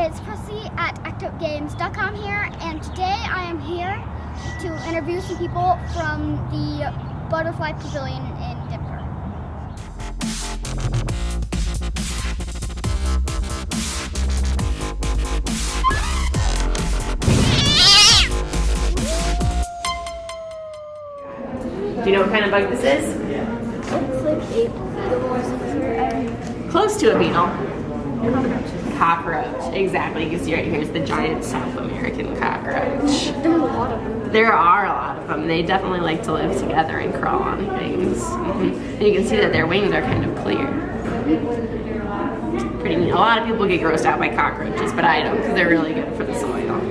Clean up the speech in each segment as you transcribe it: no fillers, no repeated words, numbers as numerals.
it's Presley at ActOutGames.com here, and today I am here to interview some people from the Butterfly Pavilion in Denver. Do you know what kind of bug this is? It's like a beetle or something. Close to a beetle. Cockroach. Exactly. You can see right here is the giant South American cockroach. There's a lot of them. There are a lot of them. They definitely like to live together and crawl on things. And you can see that their wings are kind of clear. Pretty neat. A lot of people get grossed out by cockroaches, but I don't because they're really good for the soil.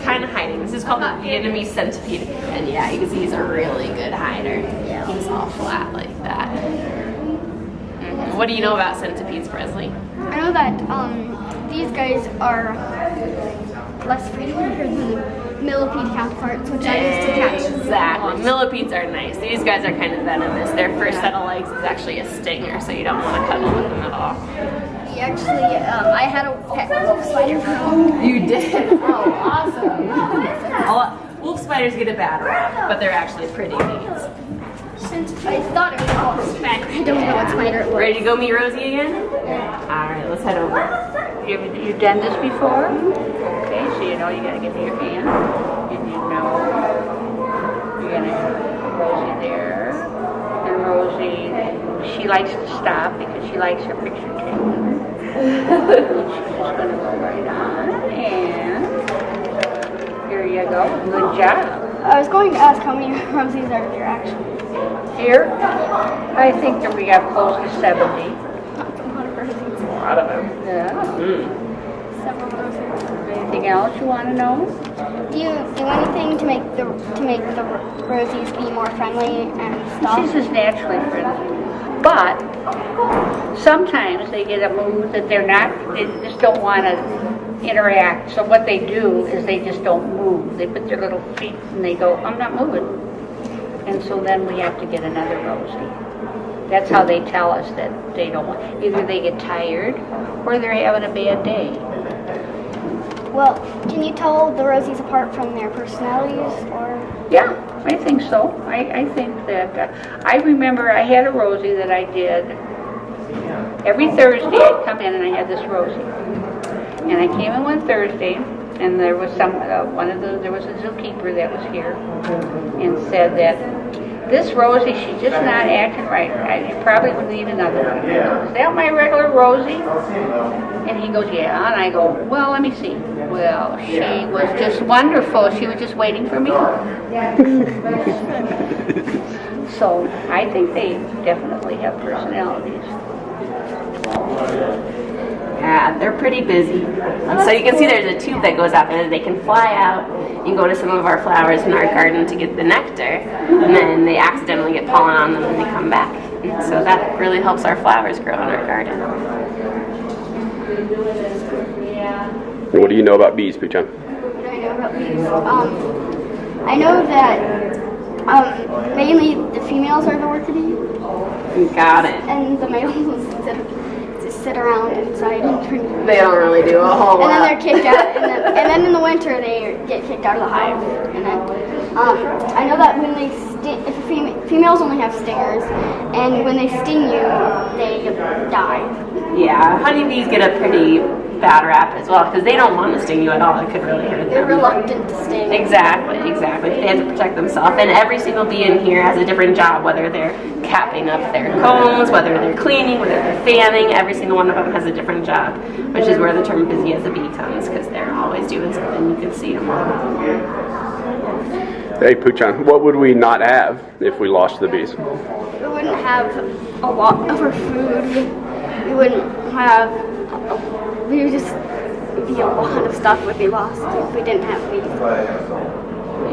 Kind of hiding. This is called the Vietnamese centipede. And yeah, you can see he's a really good hider. He's all flat like that. What do you know about centipedes, Presley? I know that these guys are less friendly than millipede counterparts, which I used to catch. Exactly. Millipedes are nice. These guys are kind of venomous. Their first set of legs is actually a stinger, so you don't want to cuddle with them at all. Actually, I had a pet wolf spider from. You did? Oh, awesome. Wolf spiders get a bad rap, but they're actually pretty neat. I thought it was a wolf spider. I don't know what spider it was. Ready to go meet Rosie again? Alright, let's head over. You've done this before? Okay, so you know you gotta get to your hand. And you know you're gonna have Rosie there. And Rosie, she likes to stop because she likes her picture taken. She's just gonna go right on. And here you go. Good job. I was going to ask how many Rosies are there actually. Here, I think that we got close to 70. That's a lot of Rosies. A lot of them. Yeah. Several Rosies. Anything else you want to know? Do you do anything to make the Rosies be more friendly and stuff? She's just naturally friendly. But sometimes they get a mood that they just don't want to interact. So what they do is they just don't move. They put their little feet and they go, I'm not moving. And so then we have to get another Rosie. That's how they tell us that they don't want. Either they get tired or they're having a bad day. Well, can you tell the Rosies apart from their personalities, or? Yeah, I think so. I think that, I remember I had a Rosie that I did. Every Thursday I'd come in and I had this Rosie. And I came in one Thursday and there was there was a zookeeper that was here and said that this Rosie, she's just not acting right. I probably would need another one. Is that my regular Rosie? And he goes, yeah. And I go, well, let me see. Well, she was just wonderful. She was just waiting for me. So I think they definitely have personalities. Yeah, they're pretty busy. And so you can see there's a tube that goes out there that they can fly out. You can go to some of our flowers in our garden to get the nectar, and then they accidentally get pollen on them and they come back. And so that really helps our flowers grow in our garden. What do you know about bees, Poochon? What do I know about bees? I know that mainly the females are the worker bee, You got it. and the males just sit around inside and drink. They don't really do a whole lot. And then they're kicked out, and then in the winter they get kicked out of the hive. And then I know that when they sting, if females only have stingers, and when they sting you, they die. Yeah, honeybees get a pretty bad rap as well because they don't want to sting you at all. It could really hurt them. They're reluctant to sting. Exactly. They have to protect themselves. And every single bee in here has a different job, whether they're capping up their combs, whether they're cleaning, whether they're fanning. Every single one of them has a different job, which is where the term busy as a bee comes because they're always doing something. You can see them all. Hey, Poochon, what would we not have if we lost the bees? We wouldn't have a lot of our food. We wouldn't have. We would just be a lot of stuff would be lost if we didn't have bees.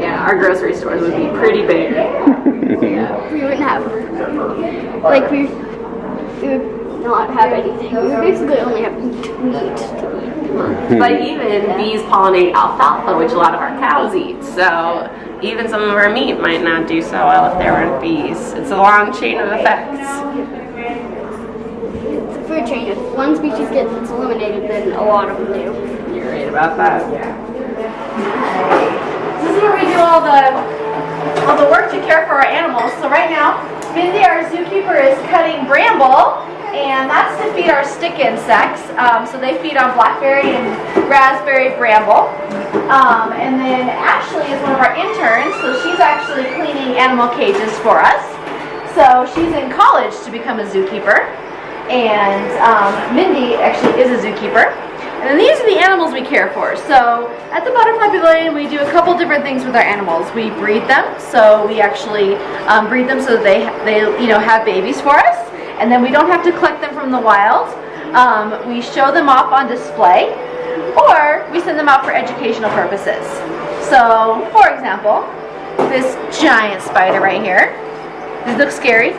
Yeah, our grocery stores would be pretty big. Yeah, we wouldn't have, we would not have anything. We would basically only have meat to eat. But even bees pollinate alfalfa, which a lot of our cows eat. So even some of our meat might not do so well if there weren't bees. It's a long chain of effects. It's a food changes. One species gets eliminated, then a lot of them do. You're right about that. This is where we do all the work to care for our animals. So right now, Mindy, our zookeeper, is cutting bramble, and that's to feed our stick insects. So they feed on blackberry and raspberry bramble. And then Ashley is one of our interns, so she's actually cleaning animal cages for us. So she's in college to become a zookeeper, and Mindy actually is a zookeeper. And then these are the animals we care for. So at the Butterfly Pavilion, we do a couple different things with our animals. We breed them, so we actually breed them so that they have babies for us, and then we don't have to collect them from the wild. We show them off on display, or we send them out for educational purposes. So, for example, this giant spider right here. Does it look scary?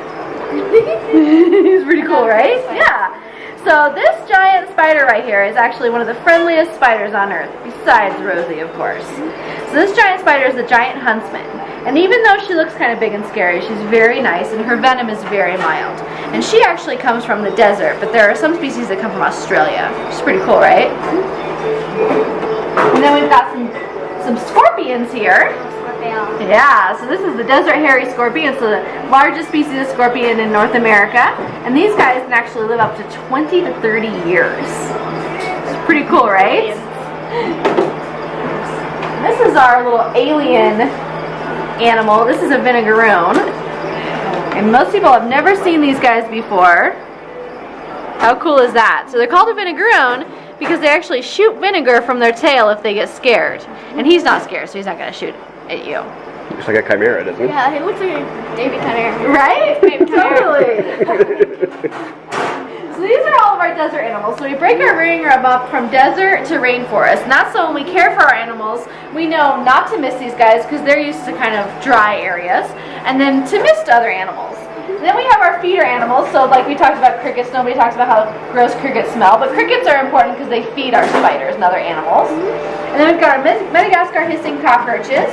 It's pretty cool, right? Yeah. So this giant spider right here is actually one of the friendliest spiders on earth, besides Rosie, of course. So this giant spider is the giant huntsman. And even though she looks kind of big and scary, she's very nice, and her venom is very mild. And she actually comes from the desert, but there are some species that come from Australia, which is pretty cool, right? And then we've got some scorpions here. Yeah, so this is the desert hairy scorpion. It's the largest species of scorpion in North America. And these guys can actually live up to 20 to 30 years. It's pretty cool, right? This is our little alien animal. This is a vinegaroon. And most people have never seen these guys before. How cool is that? So they're called a vinegaroon because they actually shoot vinegar from their tail if they get scared. And he's not scared, so he's not going to shoot at you. Looks like a chimera, doesn't it? Yeah, it looks like a baby chimera. Right? Baby Totally. So these are all of our desert animals. So we break our ring up from desert to rainforest. And that's so when we care for our animals, we know not to miss these guys because they're used to kind of dry areas, and then to miss other animals. And then we have our feeder animals. So like we talked about crickets, nobody talks about how gross crickets smell, but crickets are important because they feed our spiders and other animals. And then we've got our Madagascar hissing cockroaches.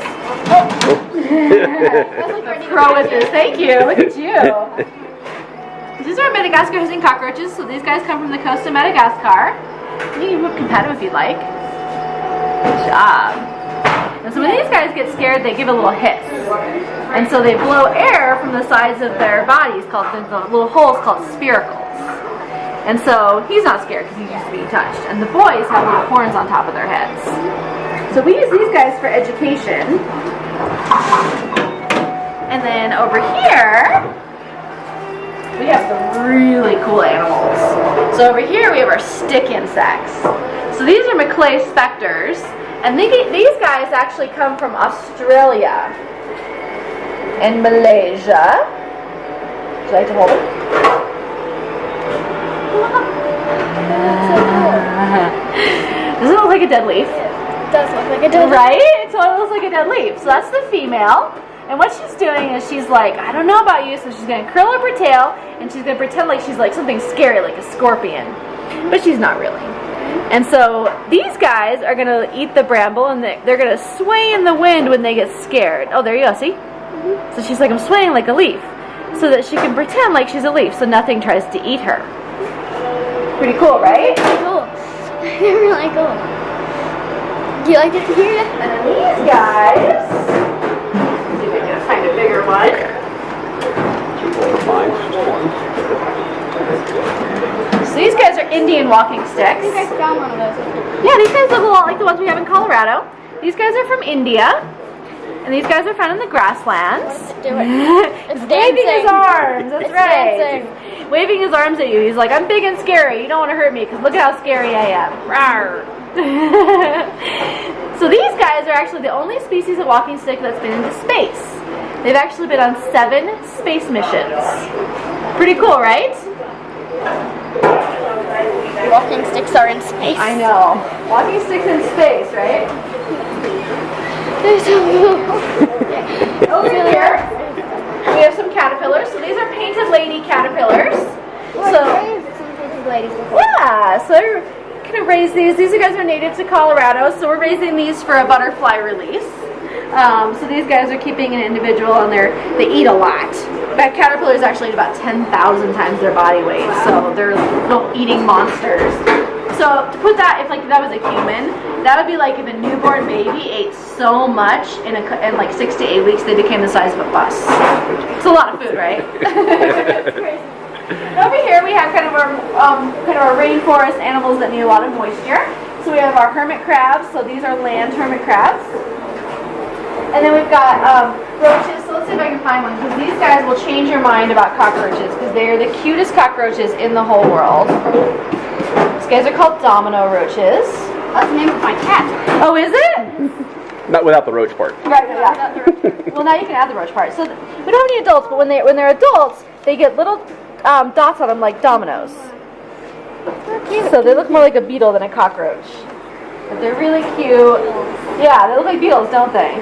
Oh. Pro with this. Thank you. Look at you. These are our Madagascar hissing cockroaches. So these guys come from the coast of Madagascar. You can pet them if you'd like. Good job. And so when these guys get scared, they give a little hiss. And so they blow air from the sides of their bodies, called the little holes called spiracles. And so he's not scared because he's used to being touched. And the boys have little horns on top of their heads. So we use these guys for education. And then over here, we have some really cool animals. So over here we have our stick insects. So these are Maclay specters. And these guys actually come from Australia and Malaysia. Would you like to hold it? Doesn't it look like a dead leaf? It does look like a dead leaf. Right? It totally looks like a dead leaf. So that's the female. And what she's doing is she's like, I don't know about you, so she's going to curl up her tail and she's going to pretend like she's like something scary, like a scorpion. But she's not really. And so these guys are going to eat the bramble, and they're going to sway in the wind when they get scared. Oh, there you go, see? Mm-hmm. So she's like, I'm swaying like a leaf, so that she can pretend like she's a leaf so nothing tries to eat her. Pretty cool, right? Cool. They're really cool. Do you like to hear it? And then these guys, let's see if I can find a bigger one. So these guys are Indian walking sticks. I think I found one of those. Yeah, these guys look a lot like the ones we have in Colorado. These guys are from India. And these guys are found in the grasslands. Do it. He's waving his arms. That's It's right. dancing. Waving his arms at you. He's like, I'm big and scary. You don't want to hurt me because look at how scary I am. Rawr. So these guys are actually the only species of walking stick that's been into space. They've actually been on 7 space missions. Pretty cool, right? Walking sticks are in space. I know. Walking sticks in space, right? Over here, we have some caterpillars. So these are painted lady caterpillars. Yeah, so they're going to raise these. These guys are native to Colorado, so we're raising these for a butterfly release. So these guys are keeping an individual, and they eat a lot. that caterpillar is actually about 10,000 times their body weight, so they're little eating monsters. So to put that, if like that was a human, that would be like if a newborn baby ate so much in like 6 to 8 weeks, they became the size of a bus. It's a lot of food, right? Over here we have kind of our rainforest animals that need a lot of moisture. So we have our hermit crabs. So these are land hermit crabs. And then we've got roaches. So let's see if I can find one, because these guys will change your mind about cockroaches, because they are the cutest cockroaches in the whole world. These guys are called domino roaches. That's the name of my cat. Oh, is it? Not without the roach part. Right, yeah. Well, now you can add the roach part. So we don't have any adults, but when they're adults, they get little dots on them like dominoes. So they look more like a beetle than a cockroach. But they're really cute. Yeah, they look like beetles, don't they?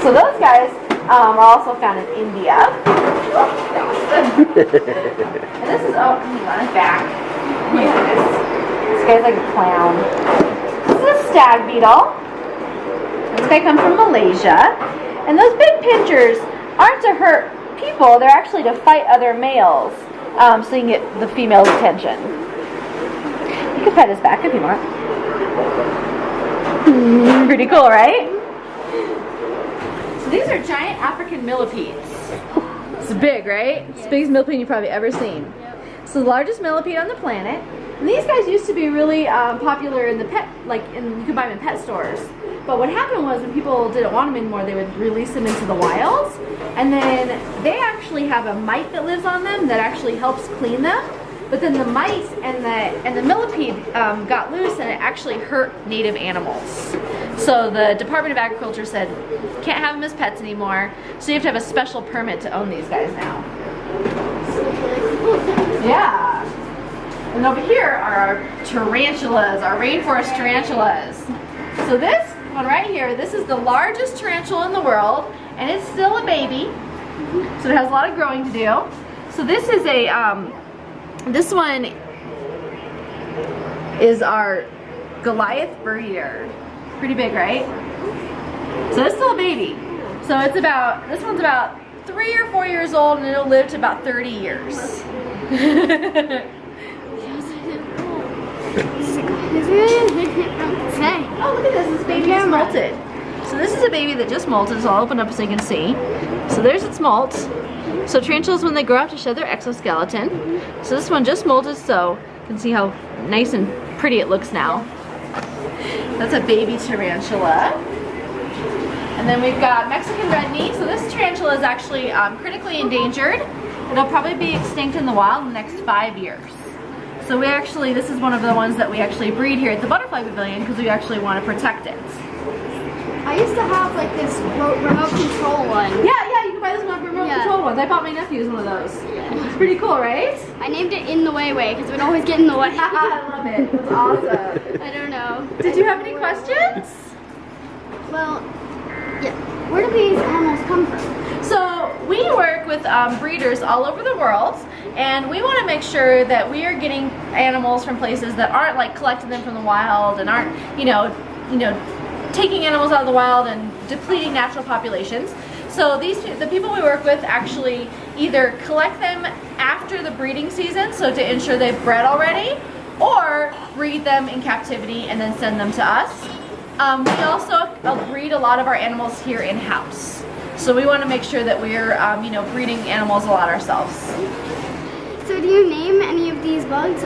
So those guys are also found in India. And this is, oh, hang on, his back. Oh my goodness. This guy's like a clown. This is a stag beetle. This guy comes from Malaysia. And those big pinchers aren't to hurt people, they're actually to fight other males, so you can get the female's attention. You can pet his back if you want. Pretty cool, right? So these are giant African millipedes. It's big, right? It's the biggest millipede you've probably ever seen. So the largest millipede on the planet. And these guys used to be really popular in the pet, you could buy them in pet stores. But what happened was when people didn't want them anymore, they would release them into the wilds. And then they actually have a mite that lives on them that actually helps clean them. But then the mite and the millipede got loose, and it actually hurt native animals. So the Department of Agriculture said, can't have them as pets anymore. So you have to have a special permit to own these guys now. Yeah. And over here are our tarantulas, our rainforest tarantulas. So this one right here, this is the largest tarantula in the world, and it's still a baby, so it has a lot of growing to do. So this is this one is our Goliath breeder. Pretty big, right? So it's still a baby. So it's this one's about 3 or 4 years old, and it'll live to about 30 years. Oh, look at this. This baby just molted. So this is a baby that just molted, so I'll open up so you can see. So there's its molt. So tarantulas, when they grow up, to shed their exoskeleton. So this one just molted, so you can see how nice and pretty it looks now. That's a baby tarantula. And then we've got Mexican red knee. So this tarantula is actually critically endangered. It'll probably be extinct in the wild in the next 5 years. So this is one of the ones that we actually breed here at the Butterfly Pavilion, because we actually want to protect it. I used to have like this remote control one. Yeah, you can buy those remote control ones. I bought my nephew's one of those. It's pretty cool, right? I named it In the Way because it would always get in the way. I love it. It's awesome. I don't know. Did you have any questions? Well, yeah. Where do these animals come from? So we work with breeders all over the world, and we want to make sure that we are getting animals from places that aren't like collecting them from the wild and aren't, taking animals out of the wild and depleting natural populations. So the people we work with actually either collect them after the breeding season, so to ensure they've bred already, or breed them in captivity and then send them to us. We also breed a lot of our animals here in-house. So we want to make sure that we're, breeding animals a lot ourselves. So do you name any of these bugs?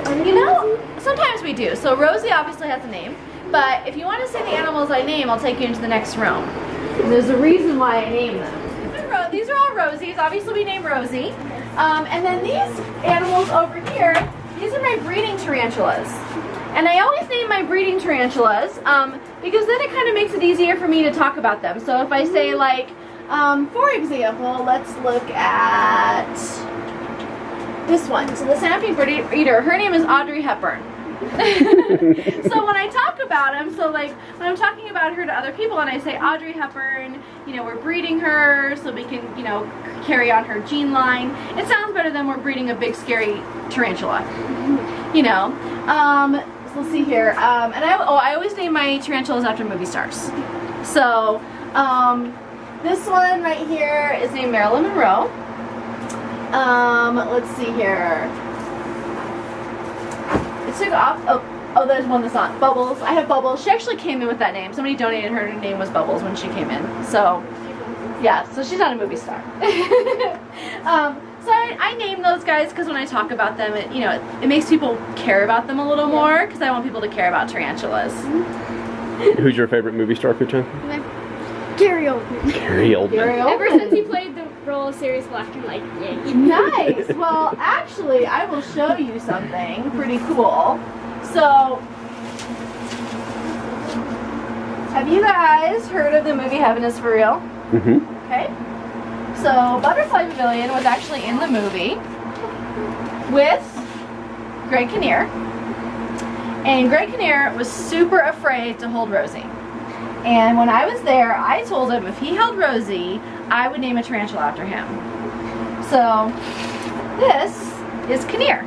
Sometimes we do. So Rosie obviously has a name, but if you want to see the animals I name, I'll take you into the next room. And there's a reason why I name them. These are all Rosies. Obviously we name Rosie. And then these animals over here, these are my breeding tarantulas. And I always name my breeding tarantulas because then it kind of makes it easier for me to talk about them. So if I say for example, let's look at this one. So the snapping breeder, her name is Audrey Hepburn. So when I talk about them, when I'm talking about her to other people and I say Audrey Hepburn, we're breeding her so we can, carry on her gene line, it sounds better than we're breeding a big scary tarantula. So let's see here. And I always name my tarantulas after movie stars. So This one right here is named Marilyn Monroe. Let's see here. It took off. Oh, there's one that's not. Bubbles. I have Bubbles. She actually came in with that name. Somebody donated her. Her name was Bubbles when she came in. So, yeah. So she's not a movie star. So I name those guys because when I talk about them, it makes people care about them a little more because I want people to care about tarantulas. Who's your favorite movie star, Ficha? Gary Oldman. Gary Oldman. Ever since he played the role of Sirius Black and like, yeah. Nice. Well, actually, I will show you something pretty cool. So, have you guys heard of the movie Heaven is for Real? Mm-hmm. Okay. So, Butterfly Pavilion was actually in the movie with Greg Kinnear. And Greg Kinnear was super afraid to hold Rosie. And when I was there, I told him if he held Rosie, I would name a tarantula after him. So, this is Kinnear.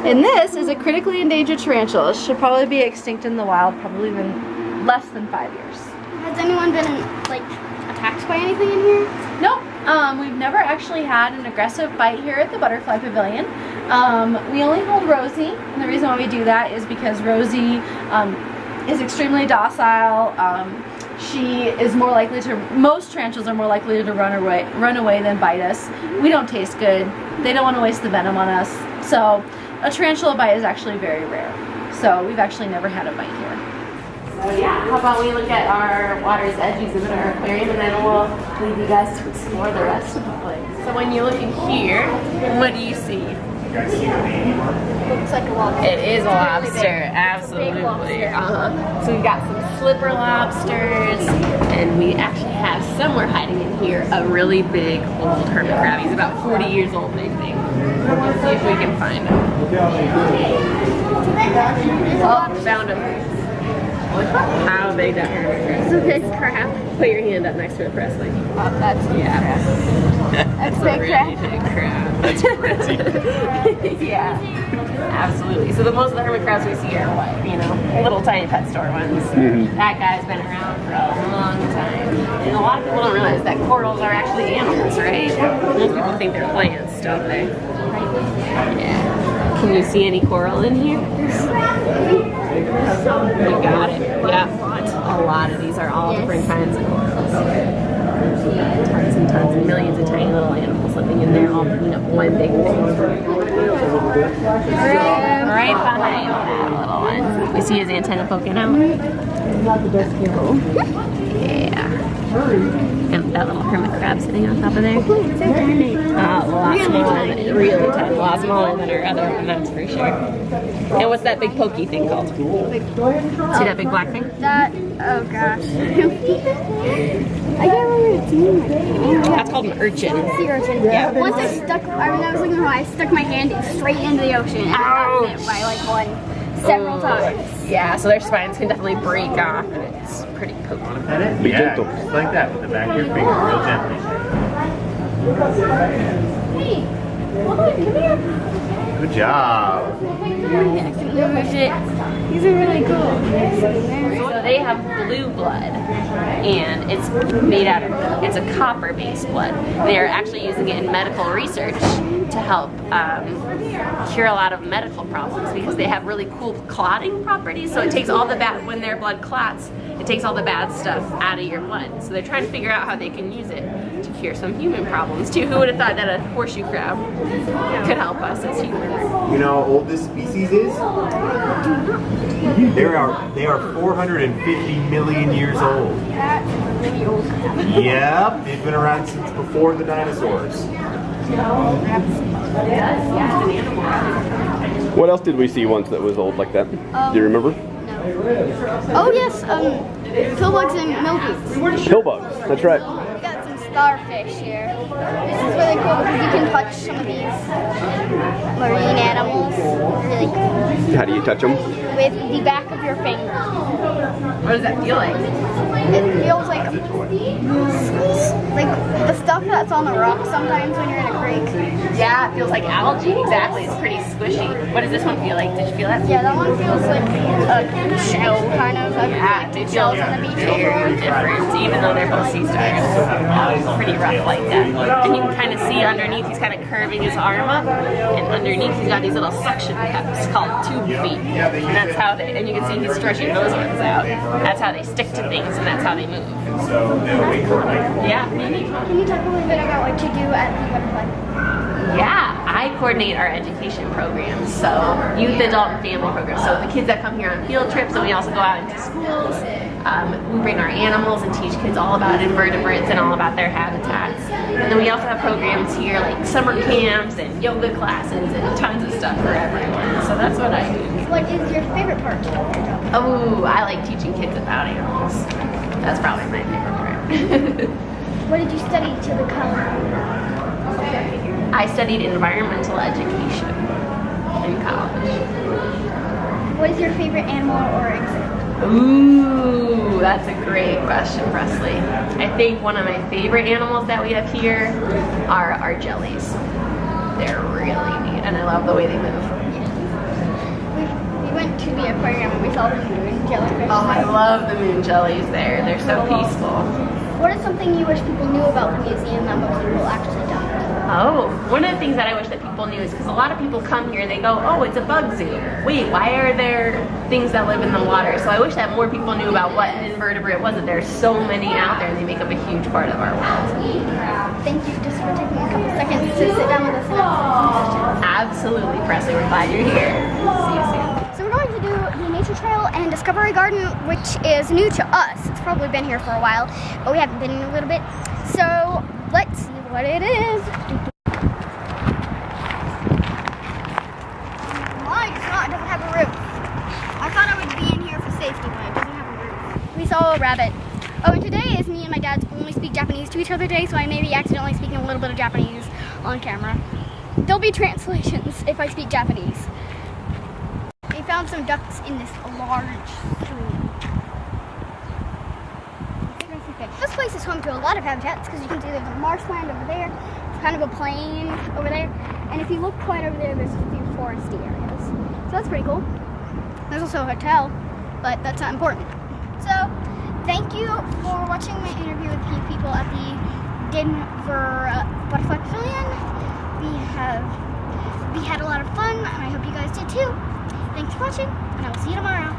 And this is a critically endangered tarantula. It should probably be extinct in the wild, probably in less than 5 years. Has anyone been like attacked by anything in here? Nope. We've never actually had an aggressive bite here at the Butterfly Pavilion. We only hold Rosie, and the reason why we do that is because Rosie is extremely docile. She is more likely to, most tarantulas are more likely to run away than bite us. We don't taste good. They don't want to waste the venom on us. So a tarantula bite is actually very rare. So we've actually never had a bite here. So yeah, how about we look at our water's edge exhibit, our aquarium, and then we'll leave you guys to explore the rest of the place. So when you look in here, what do you see? Looks like a lobster. It is a lobster, Big absolutely. lobster. So we've got some slipper lobsters, and we actually have somewhere hiding in here a really big old hermit crab. He's about 40 years old, I think. Let's see if we can find him. Oh, found him. Look how big that hermit crab is. It's a big crab. Put your hand up next to it, Presley. Oh, that's a big crab. That's a a big really crab. big crab. That's crazy. Yeah, absolutely. So the most of the hermit crabs we see are what, little tiny pet store ones. Mm-hmm. That guy's been around for a long time. And a lot of people don't realize that corals are actually animals, right? Most people think they're plants, don't they? Yeah. Can you see any coral in here? You got it. Yeah. A lot of these are all different kinds of corals. Tons and tons and millions of tiny little animals living in there, all one big thing. Right behind that little one. You see his antenna poking out? Yeah. And that little hermit crab sitting on top of there. A lot smaller, really tiny, a lot smaller than our other one, that's for sure. And what's that big pokey thing called? See that big black thing? That, oh gosh. I can't remember its name. That's called an urchin. Sea urchin. Yeah. Once I was looking at I stuck my hand straight into the ocean and I got hit by like one several times. Yeah, so their spines can definitely break off and it's pretty pokey. Be gentle. Just like that with the back of your finger, real gently. Hey, come here. Good job. These are really cool. So they have blue blood, and it's made out of, it's a copper-based blood. They're actually using it in medical research to help cure a lot of medical problems because they have really cool clotting properties. So it takes all the bad, when their blood clots, it takes all the bad stuff out of your blood. So they're trying to figure out how they can use it to cure some human problems too. Who would have thought that a horseshoe crab could help us as humans? You know how old this species is? They are 450 million years old. That's really old. Yep, they've been around since before the dinosaurs. What else did we see once that was old like that? Do you remember? Oh yes, pillbugs and milkweeds. Pillbugs. That's right. We got some starfish here. This is really cool because you can touch some of these marine animals. Really cool. How do you touch them? With the back of your finger. What does that feel like? It feels like the stuff that's on the rocks sometimes when you're in a creek. Yeah, it feels like algae. Exactly. It's pretty squishy. What does this one feel like? Did you feel that? Yeah, that one feels like a shell kind of. Yeah, they feel very different, even though they're both sea stars. Pretty rough like that. And you can kind of see underneath, he's kind of curving his arm up, and underneath he's got these little suction cups called tube feet. And that's how they, and you can see he's stretching those ones out. That's how they stick to things, and that's how they move. Yeah, maybe. Can you talk a little bit about what you do at the Butterfly? Yeah, I coordinate our education programs, so youth, adult, and family programs. So the kids that come here on field trips, and we also go out into schools. We bring our animals and teach kids all about invertebrates and all about their habitats. And then we also have programs here like summer camps and yoga classes and tons of stuff for everyone. So that's what I do. What is your favorite part of your job? Oh, I like teaching kids about animals. That's probably my favorite part. What did you study to become? I studied environmental education in college. What is your favorite animal or exhibit? Ooh, that's a great question, Presley. I think one of my favorite animals that we have here are our jellies. They're really neat, and I love the way they move. We went to the aquarium and we saw the moon jellyfish. Oh, I love the moon jellies there. They're so peaceful. What is something you wish people knew about the museum that most people actually don't? Oh, one of the things that I wish that people knew is because a lot of people come here and they go, oh, it's a bug zoo. Wait, why are there things that live in the water? So I wish that more people knew about what an invertebrate was, that there's so many out there and they make up a huge part of our world. Thank you just for taking a couple seconds to sit down with us and answer some questions. Absolutely, Presley. We're glad you're here. See you soon. So we're going to do the Nature Trail and Discovery Garden, which is new to us. It's probably been here for a while, but we haven't been in a little bit. So let's see what it is. Mine doesn't have a roof. I thought I would be in here for safety, but it doesn't have a roof. We saw a rabbit. Oh, and today is me and my dad's only speak Japanese to each other day, so I may be accidentally speaking a little bit of Japanese on camera. There'll be translations if I speak Japanese. We found some ducks in this large stream. This place is home to a lot of habitats because you can see there's a marshland over there. It's kind of a plain over there. And if you look quite over there, there's a few foresty areas. So that's pretty cool. There's also a hotel, but that's not important. So thank you for watching my interview with the people at the Denver Butterfly Pavilion. We had a lot of fun, and I hope you guys did too. Thanks for watching, and I will see you tomorrow.